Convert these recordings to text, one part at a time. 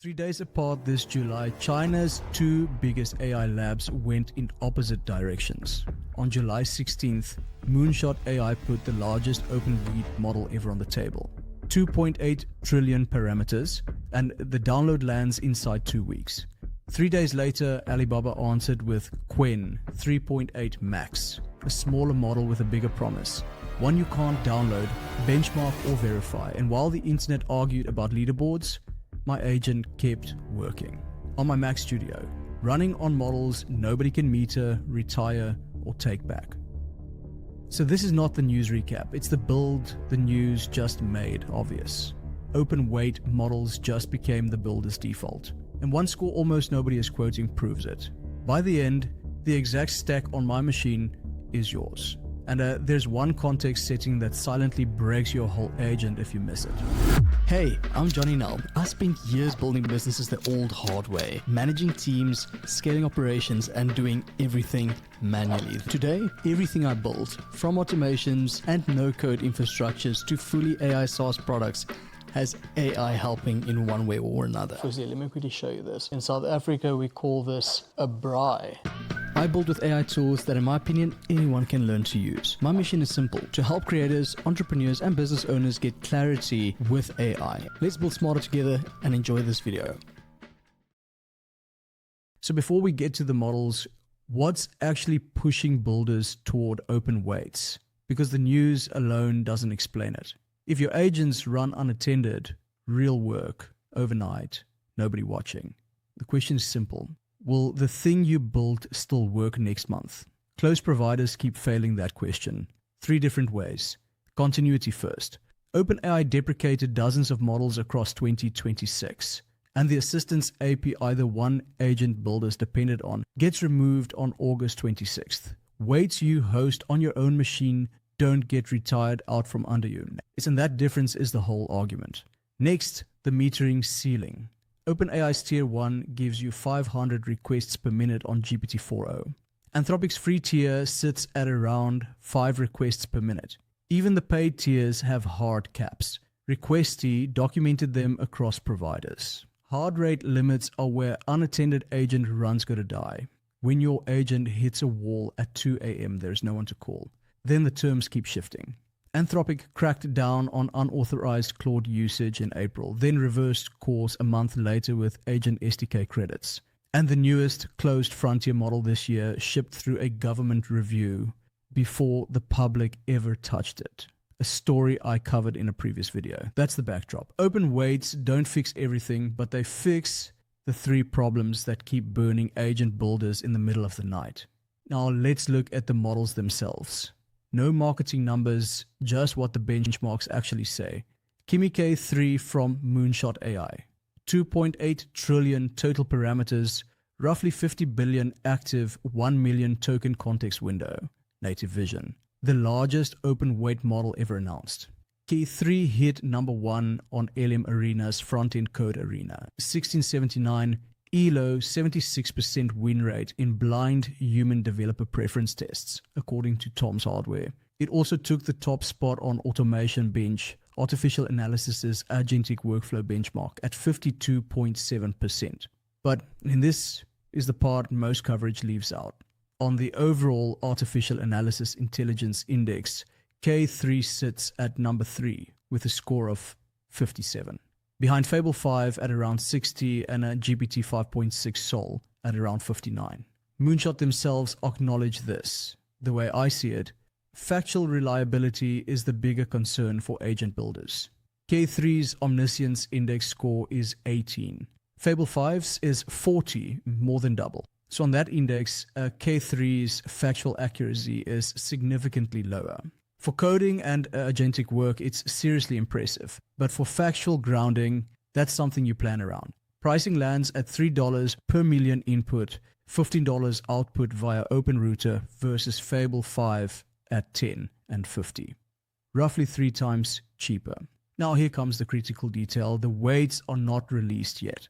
3 days apart this July, China's two biggest AI labs went in opposite directions. On July 16th, Moonshot AI put the largest open read model ever on the table. 2.8 trillion parameters, and the download lands inside 2 weeks. 3 days later, Alibaba answered with Qwen 3.8 Max, a smaller model with a bigger promise. One you can't download, benchmark or verify, and while the internet argued about leaderboards, my agent kept working on my Mac Studio, running on models nobody can meter, retire, or take back. So this is not the news recap, it's the build the news just made obvious. Open weight models just became the builder's default, and one score almost nobody is quoting proves it. By the end, the exact stack on my machine is yours. And there's one context setting that silently breaks your whole agent if you miss it. Hey, I'm Johnny Null. I spent years building businesses the old hard way, managing teams, scaling operations, and doing everything manually. Today, everything I built, from automations and no-code infrastructures to fully AI SaaS products, has AI helping in one way or another. Firstly, let me quickly show you this. In South Africa, we call this a braai. I build with AI tools that, in my opinion, anyone can learn to use. My mission is simple: to help creators, entrepreneurs, and business owners get clarity with AI. Let's build smarter together and enjoy this video. So before we get to the models, what's actually pushing builders toward open weights? Because the news alone doesn't explain it. If your agents run unattended, real work, overnight, nobody watching, the question is simple. Will the thing you built still work next month? Close providers keep failing that question. 3 different ways. Continuity first. OpenAI deprecated dozens of models across 2026, and the assistance API the one agent builders depended on gets removed on August 26th. Weights you host on your own machine don't get retired out from under you. And that difference is the whole argument. Next, the metering ceiling. OpenAI's Tier 1 gives you 500 requests per minute on GPT-4o. Anthropic's free tier sits at around 5 requests per minute. Even the paid tiers have hard caps. Requestee documented them across providers. Hard rate limits are where unattended agent runs go to die. When your agent hits a wall at 2 a.m., there's no one to call. Then the terms keep shifting. Anthropic cracked down on unauthorized Claude usage in April, then reversed course a month later with agent SDK credits. And the newest closed frontier model this year shipped through a government review before the public ever touched it. A story I covered in a previous video. That's the backdrop. Open weights don't fix everything, but they fix the 3 problems that keep burning agent builders in the middle of the night. Now let's look at the models themselves. No marketing numbers, just what the benchmarks actually say. Kimi K3 from Moonshot AI. 2.8 trillion total parameters, roughly 50 billion active, 1 million token context window. Native vision. The largest open weight model ever announced. K3 hit number 1 on LM Arena's front-end code arena. 1679 ELO 76% win rate in blind human developer preference tests, according to Tom's Hardware. It also took the top spot on Automation Bench, Artificial Analysis's agentic workflow benchmark at 52.7%. But this is the part most coverage leaves out. On the overall Artificial Analysis Intelligence Index, K3 sits at number 3 with a score of 57. Behind Fable 5 at around 60 and a GPT 5.6 Sol at around 59. Moonshot themselves acknowledge this. The way I see it, factual reliability is the bigger concern for agent builders. K3's omniscience index score is 18. Fable 5's is 40, more than double. So on that index, K3's factual accuracy is significantly lower. For coding and agentic work, it's seriously impressive. But for factual grounding, that's something you plan around. Pricing lands at $3 per million input, $15 output via OpenRouter versus Fable 5 at 10 and 50. Roughly 3 times cheaper. Now here comes the critical detail. The weights are not released yet.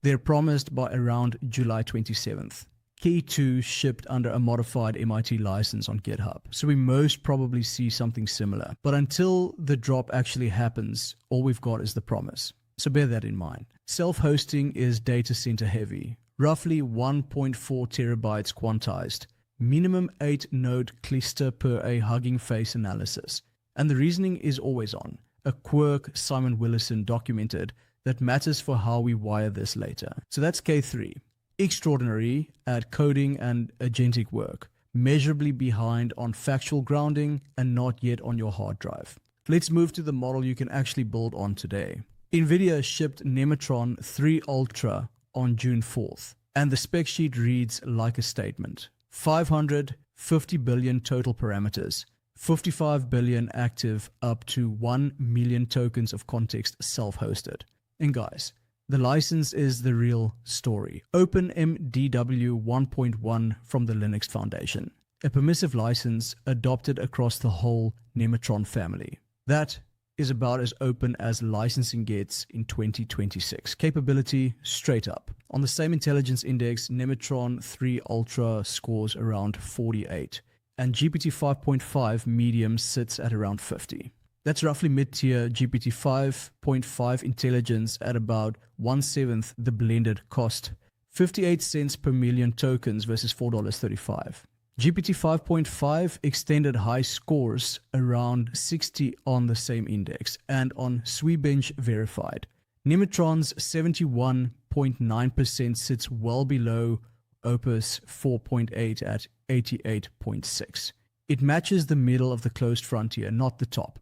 They're promised by around July 27th. K2 shipped under a modified MIT license on GitHub, so we most probably see something similar. But until the drop actually happens, all we've got is the promise. So bear that in mind. Self-hosting is data center heavy, roughly 1.4 terabytes quantized, minimum 8 node cluster per a Hugging Face analysis. And the reasoning is always on. A quirk Simon Willison documented that matters for how we wire this later. So that's K3. Extraordinary at coding and agentic work, measurably behind on factual grounding and not yet on your hard drive. Let's move to the model you can actually build on today. NVIDIA shipped Nemotron 3 Ultra on June 4th, and the spec sheet reads like a statement. 550 billion total parameters, 55 billion active, up to 1 million tokens of context self-hosted. And guys, the license is the real story. OpenMDW 1.1 from the Linux Foundation. A permissive license adopted across the whole Nemotron family. That is about as open as licensing gets in 2026. Capability, straight up. On the same intelligence index, Nemotron 3 Ultra scores around 48, and GPT 5.5 medium sits at around 50. That's roughly mid-tier GPT 5.5 intelligence at about 1/7 the blended cost. 58 cents per million tokens versus $4.35. GPT 5.5 extended high scores around 60 on the same index and on Swebench verified. Nemotron's 71.9% sits well below Opus 4.8 at 88.6. It matches the middle of the closed frontier, not the top.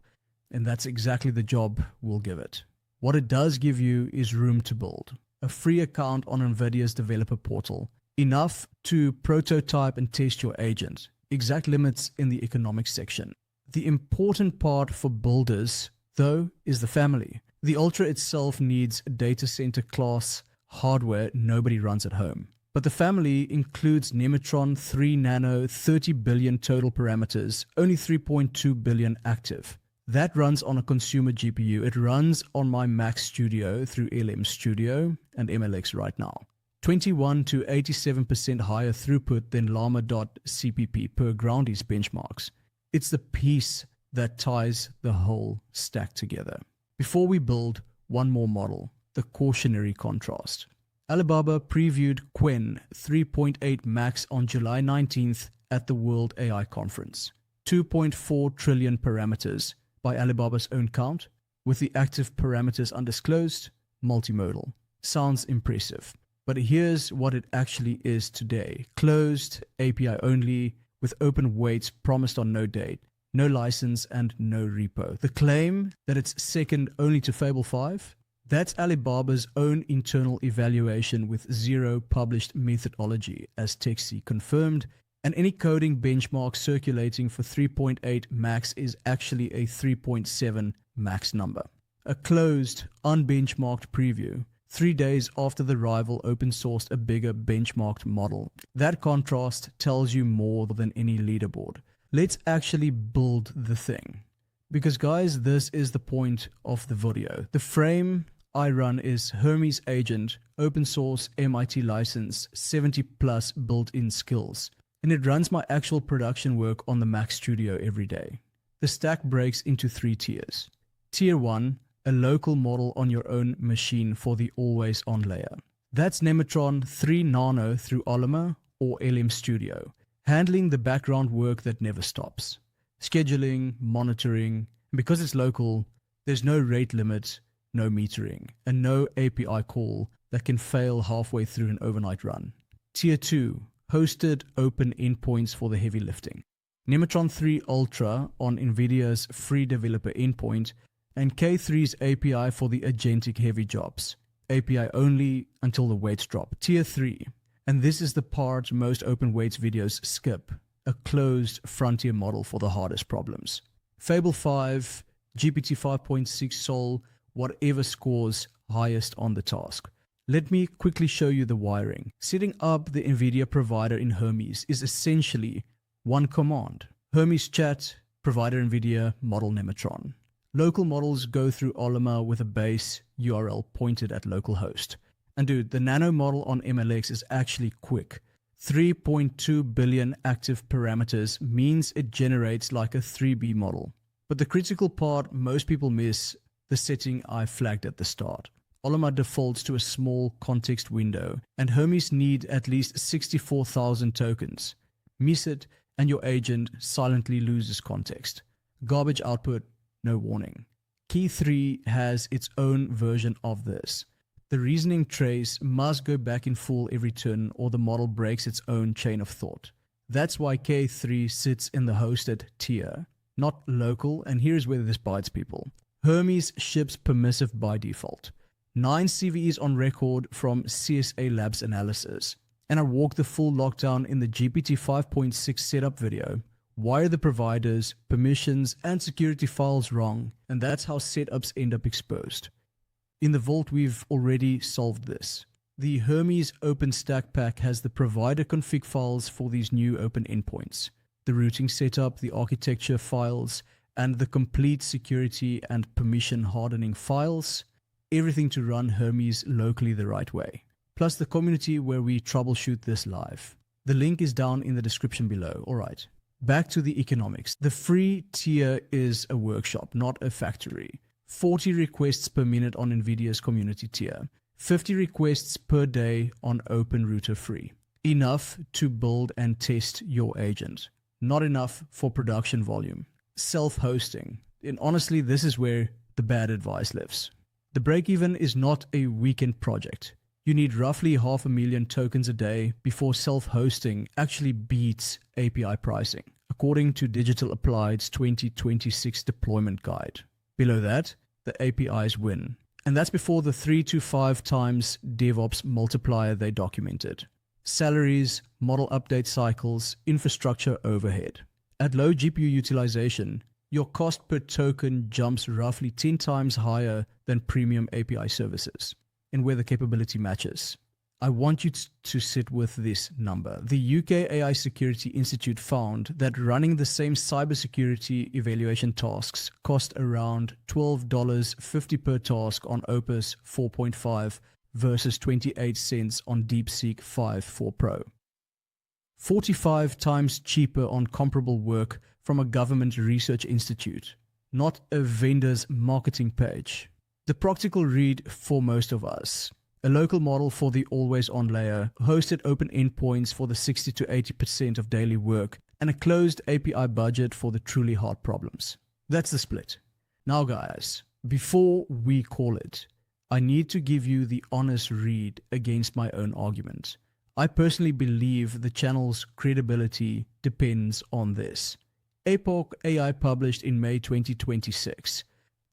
And that's exactly the job we'll give it. What it does give you is room to build. A free account on NVIDIA's developer portal. Enough to prototype and test your agent. Exact limits in the economics section. The important part for builders, though, is the family. The Ultra itself needs data center class hardware nobody runs at home. But the family includes Nemotron 3 Nano, 30 billion total parameters, only 3.2 billion active. That runs on a consumer GPU. It runs on my Mac Studio through LM Studio and MLX right now. 21 to 87% higher throughput than llama.cpp per Groundy's benchmarks. It's the piece that ties the whole stack together. Before we build, one more model, the cautionary contrast. Alibaba previewed Qwen 3.8 Max on July 19th at the World AI Conference. 2.4 trillion parameters by Alibaba's own count, with the active parameters undisclosed, multimodal. Sounds impressive. But here's what it actually is today. Closed, API only, with open weights promised on no date, no license, and no repo. The claim that it's second only to Fable 5? That's Alibaba's own internal evaluation with zero published methodology, as TechC confirmed, and any coding benchmark circulating for 3.8 max is actually a 3.7 max number. A closed, unbenchmarked preview, 3 days after the rival open-sourced a bigger benchmarked model. That contrast tells you more than any leaderboard. Let's actually build the thing. Because guys, this is the point of the video. The frame I run is Hermes Agent, open source, MIT license, 70 plus built-in skills. And it runs my actual production work on the Mac Studio every day. The stack breaks into 3 tiers. Tier 1, a local model on your own machine for the always-on layer. That's Nemotron 3 Nano through Ollama or LM Studio, handling the background work that never stops. Scheduling, monitoring, and because it's local, there's no rate limit, no metering, and no API call that can fail halfway through an overnight run. Tier 2, hosted open endpoints for the heavy lifting. Nemotron 3 Ultra on NVIDIA's free developer endpoint, and K3's API for the agentic heavy jobs. API only until the weights drop. Tier 3, and this is the part most open weights videos skip, a closed frontier model for the hardest problems. Fable 5, GPT 5.6 Sol, whatever scores highest on the task. Let me quickly show you the wiring. Setting up the NVIDIA provider in Hermes is essentially one command. Hermes chat, provider NVIDIA, model Nemotron. Local models go through Ollama with a base URL pointed at localhost. And dude, the Nano model on MLX is actually quick. 3.2 billion active parameters means it generates like a 3B model. But the critical part most people miss, the setting I flagged at the start. Ollama defaults to a small context window, and Hermes need at least 64,000 tokens. Miss it, and your agent silently loses context. Garbage output, no warning. Key 3 has its own version of this. The reasoning trace must go back in full every turn, or the model breaks its own chain of thought. That's why K3 sits in the hosted tier, not local, and here's where this bites people. Hermes ships permissive by default. 9 CVEs on record from CSA Labs analysis. And I walked the full lockdown in the GPT 5.6 setup video. Why are the providers, permissions, and security files wrong? And that's how setups end up exposed. In the vault, we've already solved this. The Hermes OpenStack pack has the provider config files for these new open endpoints, the routing setup, the architecture files, and the complete security and permission hardening files. Everything to run Hermes locally the right way. Plus the community where we troubleshoot this live. The link is down in the description below. Alright, back to the economics. The free tier is a workshop, not a factory. 40 requests per minute on NVIDIA's community tier. 50 requests per day on OpenRouter free. Enough to build and test your agent. Not enough for production volume. Self-hosting. And honestly, this is where the bad advice lives. The breakeven is not a weekend project. You need roughly 500,000 tokens a day before self-hosting actually beats API pricing, according to Digital Applied's 2026 deployment guide. Below that, the APIs win. And that's before the 3 to 5 times DevOps multiplier they documented. Salaries, model update cycles, infrastructure overhead. At low GPU utilization, your cost per token jumps roughly 10 times higher than premium API services, and where the capability matches. I want you to sit with this number. The UK AI Security Institute found that running the same cybersecurity evaluation tasks cost around $12.50 per task on Opus 4.5 versus 28 cents on DeepSeek 5.4 Pro. 45 times cheaper on comparable work from a government research institute, not a vendor's marketing page. The practical read for most of us. A local model for the always-on layer, hosted open endpoints for the 60 to 80% of daily work, and a closed API budget for the truly hard problems. That's the split. Now guys, before we call it, I need to give you the honest read against my own argument. I personally believe the channel's credibility depends on this. Epoch AI published in May 2026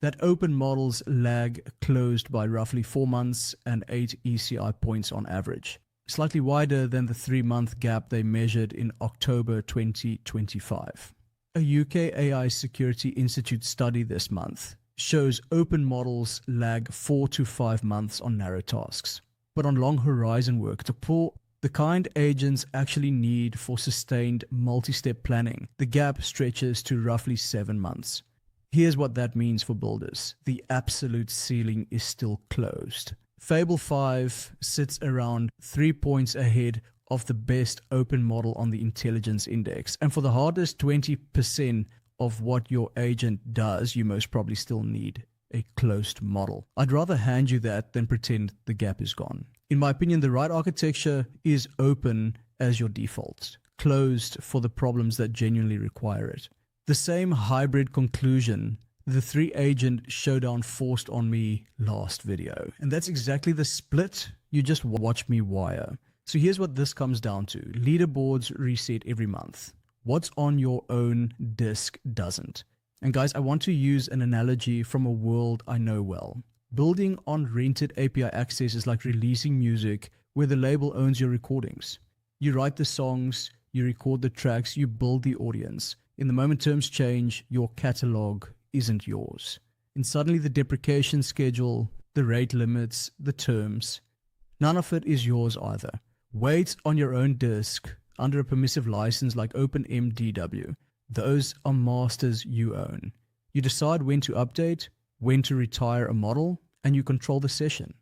that open models lag closed by roughly 4 months and 8 ECI points on average, slightly wider than the 3-month gap they measured in October 2025. A UK AI Security Institute study this month shows open models lag 4 to 5 months on narrow tasks, but on long horizon work to pull the kind agents actually need for sustained multi-step planning, the gap stretches to roughly 7 months. Here's what that means for builders. The absolute ceiling is still closed. Fable 5 sits around 3 points ahead of the best open model on the intelligence index. And for the hardest 20% of what your agent does, you most probably still need a closed model. I'd rather hand you that than pretend the gap is gone. In my opinion, the right architecture is open as your default, closed for the problems that genuinely require it. The same hybrid conclusion the 3-agent showdown forced on me last video. And that's exactly the split you just watched me wire. So here's what this comes down to. Leaderboards reset every month. What's on your own disk doesn't. And guys, I want to use an analogy from a world I know well. Building on rented API access is like releasing music where the label owns your recordings. You write the songs, you record the tracks, you build the audience. In the moment terms change, your catalog isn't yours. And suddenly the deprecation schedule, the rate limits, the terms, none of it is yours either. Wait on your own disk under a permissive license like OpenMDW. Those are masters you own. You decide when to update, when to retire a model, and you control the session.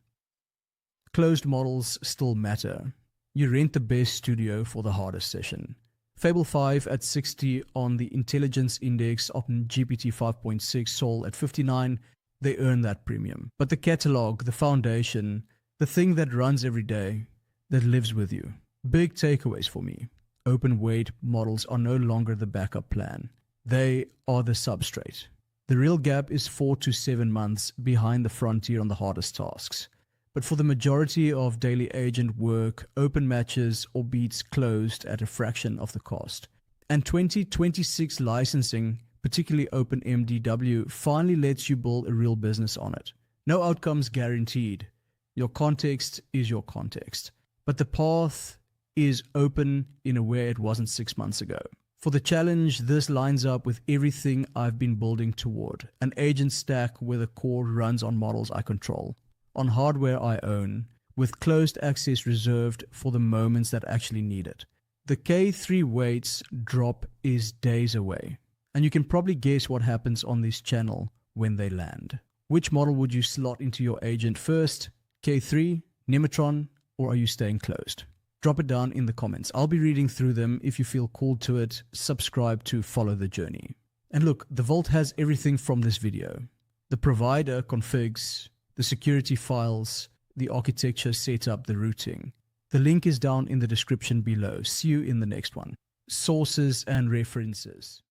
Closed models still matter. You rent the best studio for the hardest session. Fable 5 at 60 on the intelligence index on GPT 5.6, Sol at 59, they earn that premium. But the catalog, the foundation, the thing that runs every day, that lives with you. Big takeaways for me. Open weight models are no longer the backup plan. They are the substrate. The real gap is 4 to 7 months behind the frontier on the hardest tasks. But for the majority of daily agent work, open matches or beats closed at a fraction of the cost. And 2026 licensing, particularly OpenMDW, finally lets you build a real business on it. No outcomes guaranteed. Your context is your context. But the path is open in a way it wasn't 6 months ago. For the challenge, this lines up with everything I've been building toward. An agent stack where the core runs on models I control, on hardware I own, with closed access reserved for the moments that actually need it. The K3 weights drop is days away, and you can probably guess what happens on this channel when they land. Which model would you slot into your agent first? K3, Nemotron, or are you staying closed? Drop it down in the comments. I'll be reading through them. If you feel called to it, subscribe to follow the journey. And look, the vault has everything from this video. The provider configs, the security files, the architecture setup, the routing. The link is down in the description below. See you in the next one. Sources and references.